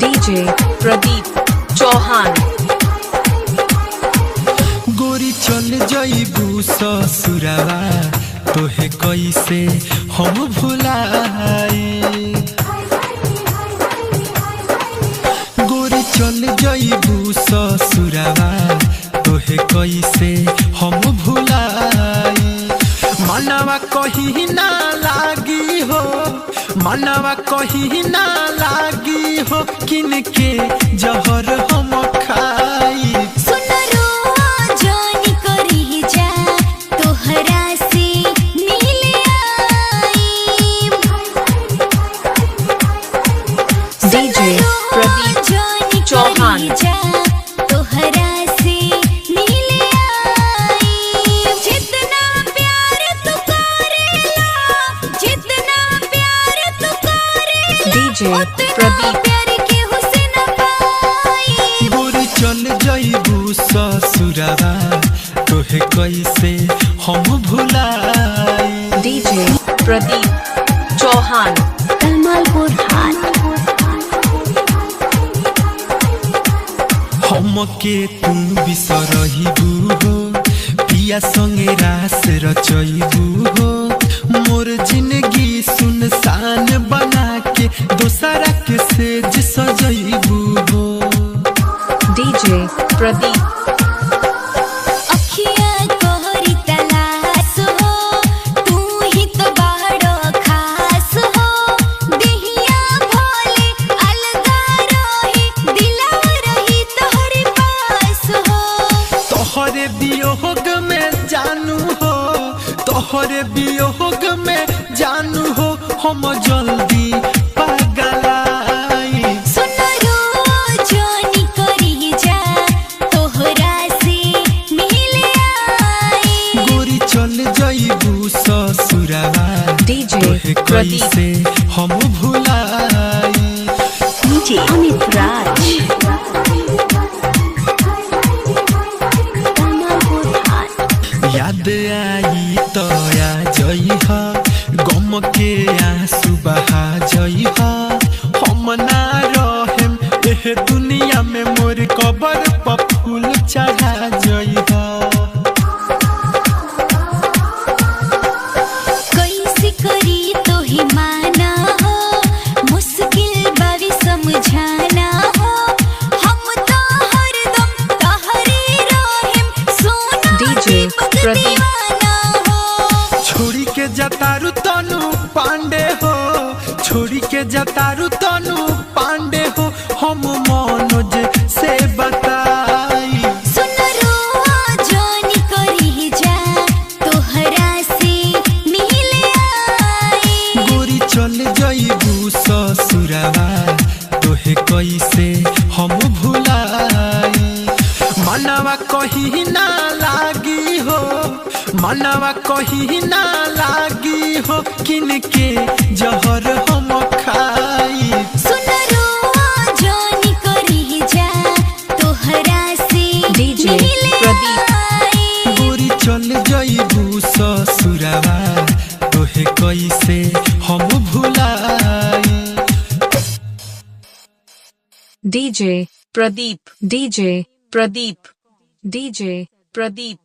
DJ Pradeep Chauhan. गोरी चल जइबू ससुरावा तोहे कैसे हम भुलाई। गोरी चल जइबू ससुरावा तोहे कैसे हम भुलाई। मनवा कहीं ना लागी हो, मनवा कहीं ना लागी हो, किनके जहर हम खाई। डीजे प्रदीप चौहान। डीजे प्रदीप गोरी चल जइबू ससुरावा तोहे कैसे हम भुलाई। डीजे प्रदीप चौहान कलमालपुर हाट। हमके तू बिसरहिबू हो, पिया संगे रास रचइबू हो। मोर जिंदगी सुनसान बना के दोसरा के सेज सजइबू हो। डीजे प्रदीप तोहरे वियोग में जानू हो, तोहरे वियोग में जानू हो, हम जल्दी पगलाई। गोरी चल जइबू ससुरावा डीजे प्रदीप कैसे हम भुलाई। डीजे अमित राज याद आई तो आ जइह, गम के आंसू बहा जइह। हम ना रहेम एह दुनिया में, मोर कबर पर फूल चढ़ा जइह। कैसे करी तो ही माना हो, मुश्किल बारी समझाना हो। हम तो हरदम तहरे रहेम, सोना डीजे प्रदीप छोड़ी के जतारू तनु पांडे हो, छोड़ी के जतारू तनु पांडे हो। हम मनोज से बताई। गोरी चल जइबू ससुरावा तोहे कैसे हम भुलाई। मनवा कहीं ना लागी हो, मनवा कहीं ना लागी हो, किनके जहर हम खाई। डीजे प्रदीप गोरी चल जइबू ससुरावा तोहे कैसे हम भुलाई। DJ Pradeep DJ Pradeep DJ Pradeep